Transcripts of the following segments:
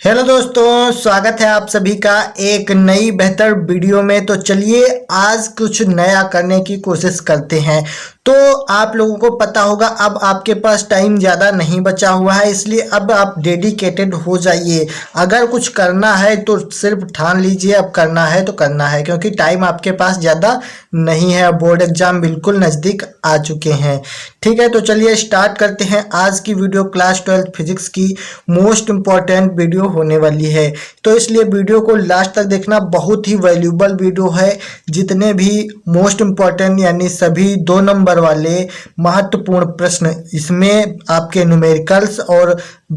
Hello दोस्तों, स्वागत है आप सभी का एक नई बेहतर वीडियो में। तो चलिए आज कुछ नया करने की कोशिश करते हैं। तो आप लोगों को पता होगा अब आपके पास टाइम ज़्यादा नहीं बचा हुआ है, इसलिए अब आप डेडिकेटेड हो जाइए। अगर कुछ करना है तो सिर्फ ठान लीजिए अब करना है तो करना है, क्योंकि टाइम आपके पास ज़्यादा नहीं है। बोर्ड एग्जाम बिल्कुल नज़दीक आ चुके हैं। ठीक है, तो चलिए स्टार्ट करते हैं आज की वीडियो। क्लास 12 फिजिक्स की मोस्ट इम्पॉर्टेंट वीडियो होने वाली है, तो इसलिए वीडियो को लास्ट तक देखना। बहुत ही वैल्यूबल वीडियो है। जितने भी मोस्ट इम्पॉर्टेंट यानी सभी 2 नंबर वाले महत्वपूर्ण प्रश्न इसमें आपके न्यूमेरिकल्स और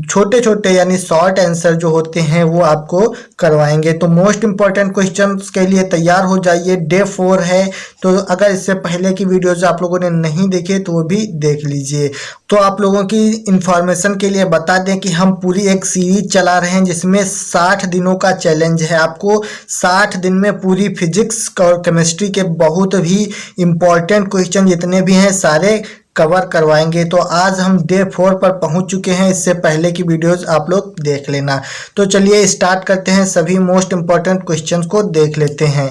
छोटे छोटे यानी शॉर्ट आंसर जो होते हैं वो आपको करवाएंगे। तो मोस्ट इम्पॉर्टेंट क्वेश्चंस के लिए तैयार हो जाइए। डे 4 है, तो अगर इससे पहले की वीडियोज आप लोगों ने नहीं देखे तो वो भी देख लीजिए। तो आप लोगों की इंफॉर्मेशन के लिए बता दें कि हम पूरी एक सीरीज चला रहे हैं जिसमें 60 दिनों का चैलेंज है। आपको 60 दिन में पूरी फिजिक्स और केमिस्ट्री के बहुत भी इम्पॉर्टेंट क्वेश्चन जितने भी हैं सारे कवर करवाएंगे। तो आज हम डे 4 पर पहुंच चुके हैं। इससे पहले की वीडियोस आप लोग देख लेना। तो चलिए स्टार्ट करते हैं, सभी मोस्ट इम्पॉर्टेंट क्वेश्चंस को देख लेते हैं।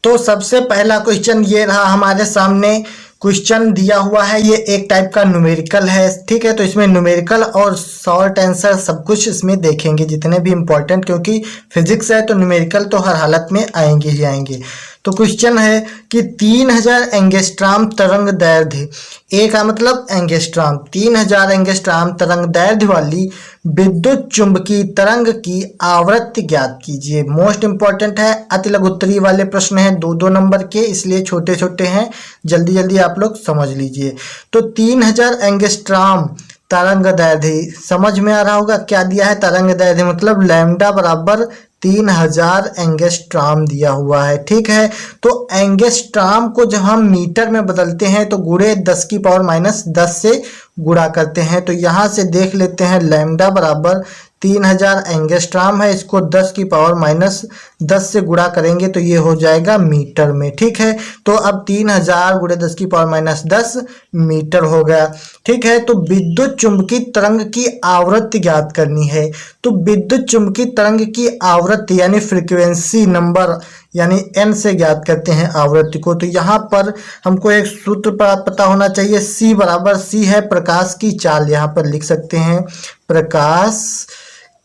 तो सबसे पहला क्वेश्चन ये रहा हमारे सामने। क्वेश्चन दिया हुआ है, ये एक टाइप का न्यूमेरिकल है। ठीक है, तो इसमें न्यूमेरिकल और शॉर्ट आंसर सब कुछ इसमें देखेंगे जितने भी इम्पोर्टेंट, क्योंकि फिजिक्स है तो न्यूमेरिकल तो हर हालत में आएंगे ही आएंगे। तो क्वेश्चन है कि 3000 एंगस्ट्राम तरंग दैर्ध्य, ए का मतलब एंगस्ट्राम, 3000 एंगस्ट्राम तरंग दैर्ध्य वाली विद्युत चुंबकीय तरंग की आवृत्ति ज्ञात कीजिए। मोस्ट इंपॉर्टेंट है, अति लघु उत्तरीय वाले प्रश्न हैं 2-2 नंबर के, इसलिए छोटे छोटे हैं, जल्दी जल्दी आप लोग समझ लीजिए। तो 3000 एंगस्ट्राम तरंग दैर्ध्य समझ में आ रहा होगा क्या दिया है। तरंग दैर्ध्य मतलब लैम्डा बराबर 3000 एंगस्ट्राम दिया हुआ है। ठीक है, तो एंगस्ट्राम को जब हम मीटर में बदलते हैं तो गुणे 10 की पावर माइनस 10 से गुणा करते हैं। तो यहाँ से देख लेते हैं लैम्डा बराबर 3000 एंगस्ट्राम है, इसको 10 की पावर माइनस 10 से गुणा करेंगे तो ये हो जाएगा मीटर में। ठीक है, तो अब 3000 गुणे 10 की पावर माइनस 10 मीटर हो गया। ठीक है, तो विद्युत चुंबकीय तरंग की आवृत्ति ज्ञात करनी है। तो विद्युत चुंबकीय तरंग की आवृत्ति यानी फ्रीक्वेंसी नंबर यानी n से ज्ञात करते हैं आवृत्ति को। तो यहाँ पर हमको एक सूत्र पता होना चाहिए, c बराबर c है प्रकाश की चाल, यहाँ पर लिख सकते हैं प्रकाश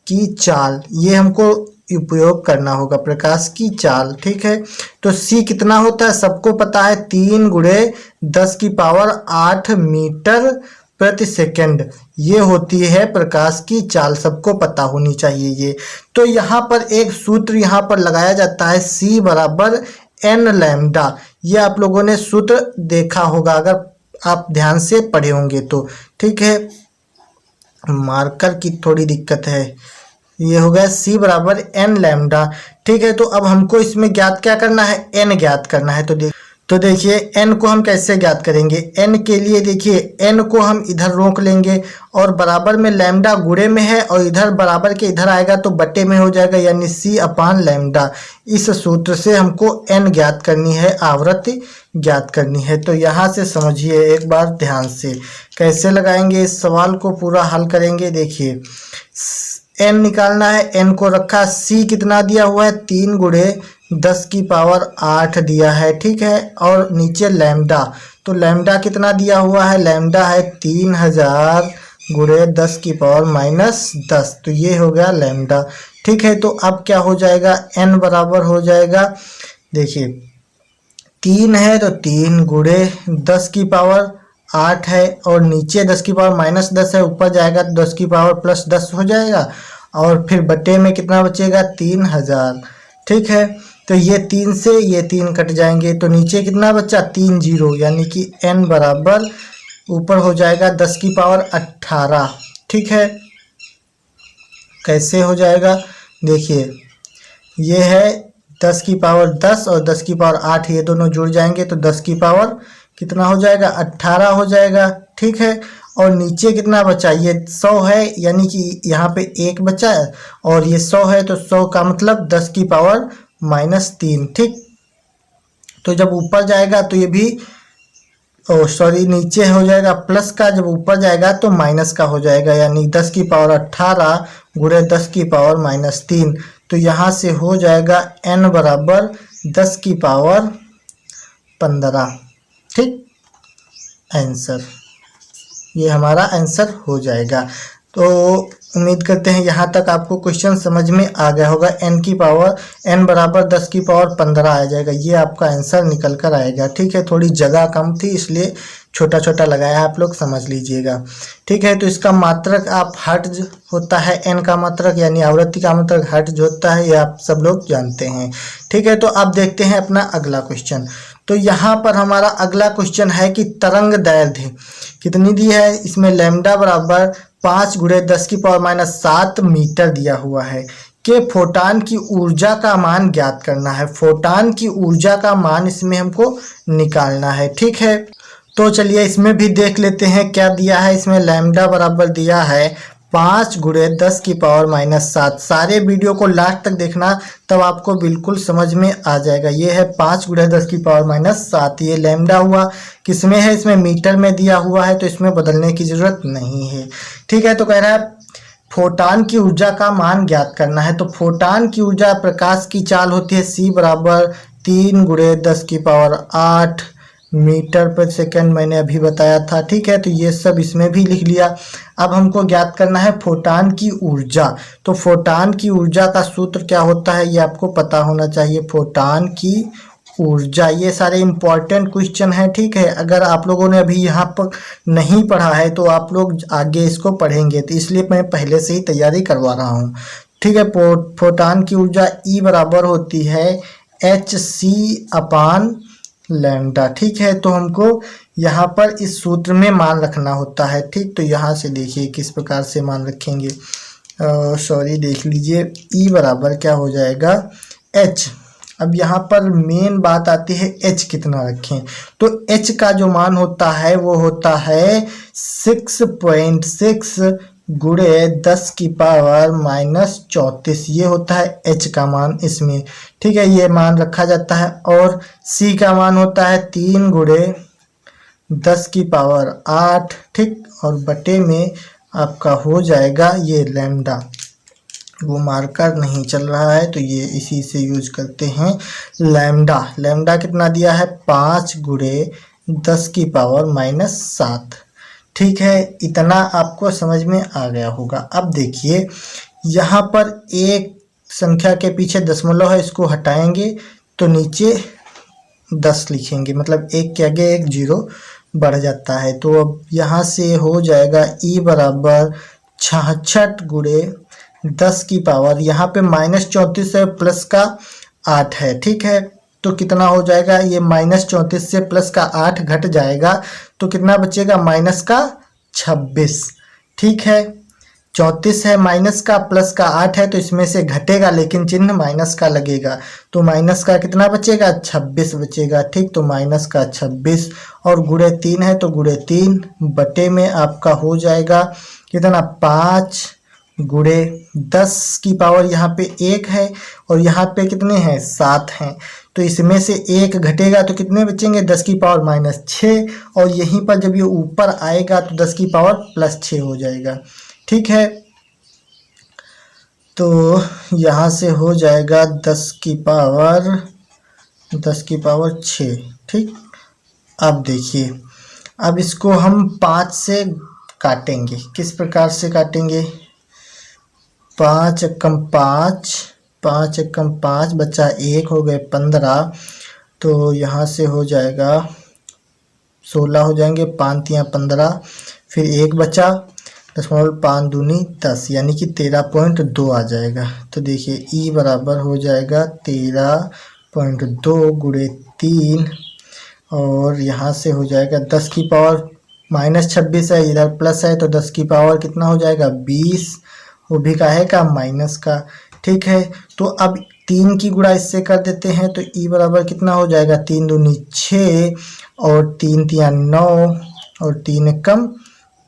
की चाल, ये हमको उपयोग करना होगा प्रकाश की चाल। ठीक है, तो c कितना होता है सबको पता है, 3 गुणे 10 की पावर 8 मीटर प्रति सेकंड, ये होती है प्रकाश की चाल, सबको पता होनी चाहिए ये। तो यहाँ पर एक सूत्र यहाँ पर लगाया जाता है, c बराबर n लैम्डा, ये आप लोगों ने सूत्र देखा होगा अगर आप ध्यान से पढ़े होंगे तो। ठीक है, मार्कर की थोड़ी दिक्कत है, ये हो गया c बराबर n लैम्डा। ठीक है, तो अब हमको इसमें ज्ञात क्या करना है, n ज्ञात करना है। तो देखिए n को हम कैसे ज्ञात करेंगे। n के लिए देखिए n को हम इधर रोक लेंगे और बराबर में लैम्डा गुणे में है और इधर बराबर के इधर आएगा तो बटे में हो जाएगा, यानी c अपान लैम्डा। इस सूत्र से हमको n ज्ञात करनी है, आवृत्ति ज्ञात करनी है। तो यहाँ से समझिए एक बार ध्यान से, कैसे लगाएंगे इस सवाल को पूरा हल करेंगे। देखिए n निकालना है, n को रखा, c कितना दिया हुआ है 3 गुणे 10 की पावर 8 दिया है। ठीक है, और नीचे लैम्डा, तो लैम्डा कितना दिया हुआ है, लैम्डा है 3000 गुणे 10 की पावर माइनस 10, तो ये हो गया लैम्डा। ठीक है, तो अब क्या हो जाएगा, n बराबर हो जाएगा, देखिए 3 है तो 3 गुणे 10 की पावर 8 है और नीचे 10 की पावर माइनस 10 है, ऊपर जाएगा तो 10 की पावर प्लस 10 हो जाएगा और फिर बटे में कितना बचेगा 3000। ठीक है, तो ये 3 से ये 3 कट जाएंगे तो नीचे कितना बचा 3 जीरो, यानी कि n बराबर ऊपर हो जाएगा 10 की पावर 18। ठीक है, कैसे हो जाएगा, देखिए ये है 10 की पावर 10 और 10 की पावर 8, ये दोनों जुड़ जाएंगे तो 10 की पावर कितना हो जाएगा 18 हो जाएगा। ठीक है, और नीचे कितना बचा, ये 100 है यानी कि यहाँ पे 1 बचा है और ये 100 है तो 100 का मतलब 10 की पावर माइनस 3। ठीक, तो जब ऊपर जाएगा तो ये भी ओ सॉरी, नीचे हो जाएगा प्लस का, जब ऊपर जाएगा तो माइनस का हो जाएगा, यानी 10 की पावर 18 गुणे 10 की पावर -3। तो यहाँ से हो जाएगा n बराबर 10 की पावर 15। ठीक, आंसर, ये हमारा आंसर हो जाएगा। तो उम्मीद करते हैं यहाँ तक आपको क्वेश्चन समझ में आ गया होगा। n बराबर 10 की पावर 15 आ जाएगा, ये आपका आंसर निकल कर आएगा। ठीक है, थोड़ी जगह कम थी इसलिए छोटा छोटा लगाया, आप लोग समझ लीजिएगा। ठीक है, तो इसका मात्रक आप हर्ट्ज होता है, n का मात्रक यानी आवृत्ति का मात्रक हर्ट्ज होता है, ये आप सब लोग जानते हैं। ठीक है, तो अब देखते हैं अपना अगला क्वेश्चन। तो यहाँ पर हमारा अगला क्वेश्चन है कि तरंग दैर्ध्य कितनी दी है। इसमें लैम्डा बराबर 5 गुणे 10 की पावर -7 मीटर दिया हुआ है कि फोटान की ऊर्जा का मान ज्ञात करना है। फोटान की ऊर्जा का मान इसमें हमको निकालना है। ठीक है, तो चलिए इसमें भी देख लेते हैं क्या दिया है। इसमें लैम्डा बराबर दिया है 5 गुणे 10 की पावर -7। सारे वीडियो को लास्ट तक देखना, तब आपको बिल्कुल समझ में आ जाएगा। ये है 5 गुणे 10 की पावर -7, ये लैम्डा हुआ। किसमें है, इसमें मीटर में दिया हुआ है, तो इसमें बदलने की जरूरत नहीं है। ठीक है, तो कह रहा है फोटान की ऊर्जा का मान ज्ञात करना है। तो फोटान की ऊर्जा प्रकाश की चाल होती है c बराबर 3 गुणे 10 की पावर 8 मीटर पर सेकंड, मैंने अभी बताया था। ठीक है, तो ये सब इसमें भी लिख लिया। अब हमको ज्ञात करना है फोटान की ऊर्जा। तो फोटान की ऊर्जा का सूत्र क्या होता है, ये आपको पता होना चाहिए। फोटान की ऊर्जा, ये सारे इंपॉर्टेंट क्वेश्चन हैं। ठीक है, अगर आप लोगों ने अभी यहाँ पर नहीं पढ़ा है तो आप लोग आगे इसको पढ़ेंगे, तो इसलिए मैं पहले से ही तैयारी करवा रहा हूँ। ठीक है, फोटान की ऊर्जा E बराबर होती है hc/। ठीक है, तो हमको यहाँ पर इस सूत्र में मान रखना होता है। ठीक, तो यहाँ से देखिए किस प्रकार से मान रखेंगे। सॉरी, देख लीजिए, E बराबर क्या हो जाएगा h। अब यहाँ पर मेन बात आती है h कितना रखें। तो h का जो मान होता है वो होता है 6.6 गुणे 10 की पावर -34, ये होता है h का मान इसमें। ठीक है, ये मान रखा जाता है। और c का मान होता है 3 गुणे 10 की पावर 8। ठीक, और बटे में आपका हो जाएगा ये लैम्डा। वो मार्कर नहीं चल रहा है तो ये इसी से यूज करते हैं। लैम्डा कितना दिया है, 5 गुणे 10 की पावर -7। ठीक है, इतना आपको समझ में आ गया होगा। अब देखिए यहाँ पर एक संख्या के पीछे दशमलव है, इसको हटाएंगे तो नीचे 10 लिखेंगे, मतलब एक के आगे एक 0 बढ़ जाता है। तो अब यहाँ से हो जाएगा E बराबर 66 गुणे 10 की पावर, यहाँ पे -34 है, प्लस का 8 है। ठीक है, तो कितना हो जाएगा, ये -34 से प्लस का 8 घट जाएगा तो कितना बचेगा, माइनस का 26। ठीक है, 34 है, माइनस का प्लस का 8 है, तो इसमें से घटेगा लेकिन चिन्ह माइनस का लगेगा, तो माइनस का कितना बचेगा, 26 बचेगा। ठीक, तो माइनस का 26 और गुणे 3 है तो गुणे 3 बटे में आपका हो जाएगा कितना, 5 गुणे 10 की पावर, यहाँ पे 1 है और यहाँ पे कितने हैं, 7 हैं, तो इसमें से 1 घटेगा तो कितने बचेंगे, 10 की पावर -6, और यहीं पर जब ये ऊपर आएगा तो 10 की पावर +6 हो जाएगा। ठीक है, तो यहाँ से हो जाएगा 10 की पावर 6। ठीक, अब देखिए, अब इसको हम 5 से काटेंगे। किस प्रकार से काटेंगे, 5 एकम 5 बचा 1 हो गए 15, तो यहाँ से हो जाएगा 16 हो जाएंगे, 5 तियाँ 15, फिर 1 बचा, 5 दूनी 10, यानी कि 13.2 आ जाएगा। तो देखिए E बराबर हो जाएगा 13.2 गुणे 3, और यहाँ से हो जाएगा 10 की पावर -26 है, इधर प्लस है तो 10 की पावर कितना हो जाएगा, 20, वो भी काहे का, माइनस का। ठीक है, तो अब 3 की गुणा इससे कर देते हैं तो E बराबर कितना हो जाएगा, 3 दूनी 6 और 3 तियाँ 9 और 3 एकम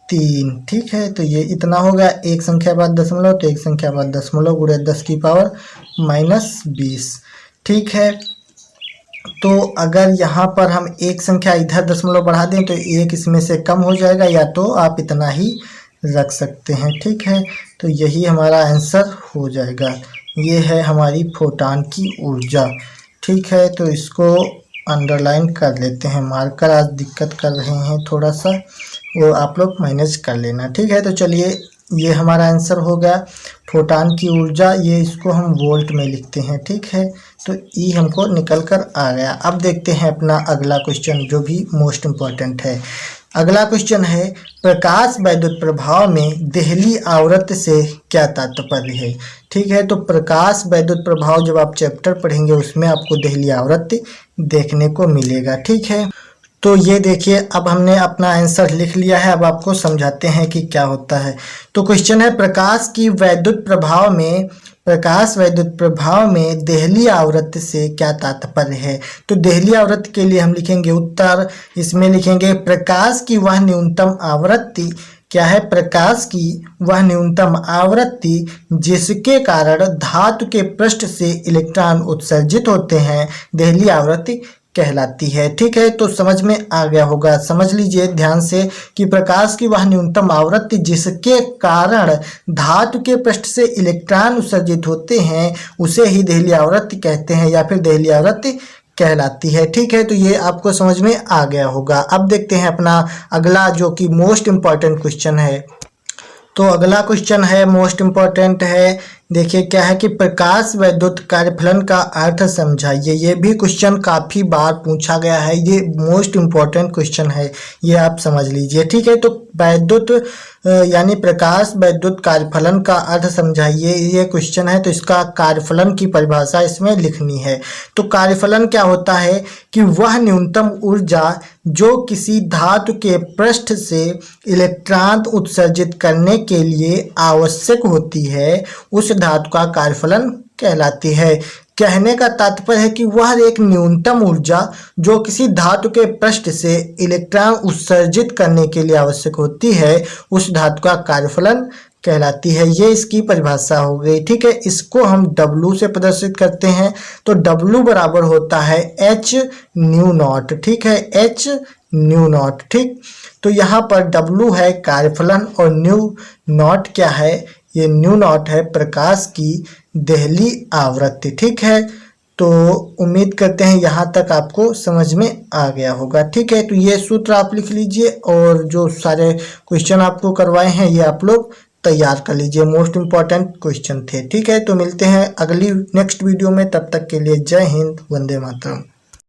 3। ठीक है, तो ये इतना हो गया, एक संख्या बाद दशमलव तो एक संख्या बाद दशमलव गुणे 10 की पावर -20। ठीक है, तो अगर यहाँ पर हम एक संख्या इधर दशमलव बढ़ा दें तो एक इसमें से कम हो जाएगा, या तो आप इतना ही रख सकते हैं। ठीक है, तो यही हमारा आंसर हो जाएगा। ये है हमारी फोटान की ऊर्जा। ठीक है, तो इसको अंडरलाइन कर लेते हैं। मार्कर आज दिक्कत कर रहे हैं थोड़ा सा, वो आप लोग मैनेज कर लेना। ठीक है, तो चलिए ये हमारा आंसर हो गया फोटान की ऊर्जा। ये इसको हम वोल्ट में लिखते हैं। ठीक है, तो ई हमको निकल कर आ गया। अब देखते हैं अपना अगला क्वेश्चन, जो भी मोस्ट इम्पॉर्टेंट है। अगला क्वेश्चन है, प्रकाश वैद्युत प्रभाव में देहली आवृत्ति से क्या तात्पर्य है। ठीक है, तो प्रकाश वैद्युत प्रभाव जब आप चैप्टर पढ़ेंगे उसमें आपको देहली आवृत्ति देखने को मिलेगा। ठीक है, तो ये देखिए अब हमने अपना आंसर लिख लिया है। अब आपको समझाते हैं कि क्या होता है। तो क्वेश्चन है, प्रकाश वैद्युत प्रभाव में देहली आवृत्ति से क्या तात्पर्य है। तो देहली आवृत्ति के लिए हम लिखेंगे उत्तर, इसमें लिखेंगे प्रकाश की वह न्यूनतम आवृत्ति। क्या है? प्रकाश की वह न्यूनतम आवृत्ति जिसके कारण धातु के पृष्ठ से इलेक्ट्रॉन उत्सर्जित होते हैं, देहली आवृत्ति कहलाती है। ठीक है, तो समझ में आ गया होगा। समझ लीजिए ध्यान से कि प्रकाश की वह न्यूनतम आवृत्ति जिसके कारण धातु के पृष्ठ से इलेक्ट्रॉन उत्सर्जित होते हैं उसे ही देहली आवृत्ति कहते हैं, या फिर देहली आवृत्ति कहलाती है। ठीक है, तो ये आपको समझ में आ गया होगा। अब देखते हैं अपना अगला जो कि मोस्ट इम्पॉर्टेंट क्वेश्चन है। तो अगला क्वेश्चन है मोस्ट इम्पॉर्टेंट है। देखिए क्या है कि प्रकाश वैद्युत कार्यफलन का अर्थ समझाइए। ये भी क्वेश्चन काफ़ी बार पूछा गया है, ये मोस्ट इम्पॉर्टेंट क्वेश्चन है, ये आप समझ लीजिए। ठीक है, तो वैद्युत यानी प्रकाश वैद्युत कार्यफलन का अर्थ समझाइए, ये क्वेश्चन है। तो इसका कार्यफलन की परिभाषा इसमें लिखनी है। तो कार्यफलन क्या होता है कि वह न्यूनतम ऊर्जा जो किसी धातु के पृष्ठ से इलेक्ट्रॉन उत्सर्जित करने के लिए आवश्यक होती है उस धातु का कार्यफलन कहलाती है। कहने का तात्पर्य है कि वह एक न्यूनतम ऊर्जा जो किसी धातु के पृष्ठ से इलेक्ट्रॉन उत्सर्जित करने के लिए आवश्यक होती है उस धातु का कार्यफलन कहलाती है। ये इसकी परिभाषा हो गई। ठीक है, इसको हम W से प्रदर्शित करते हैं। तो W बराबर होता है H न्यू नॉट। ठीक है, H न्यू नॉट। ठीक, तो यहाँ पर W है कार्यफलन और न्यू नॉट क्या है? ये न्यू नॉट है प्रकाश की देहली आवृत्ति। ठीक है, तो उम्मीद करते हैं यहाँ तक आपको समझ में आ गया होगा। ठीक है, तो ये सूत्र आप लिख लीजिए और जो सारे क्वेश्चन आपको करवाए हैं ये आप लोग तैयार कर लीजिए। मोस्ट इम्पॉर्टेंट क्वेश्चन थे। ठीक है, तो मिलते हैं अगली नेक्स्ट वीडियो में। तब तक के लिए जय हिंद, वंदे मातरम।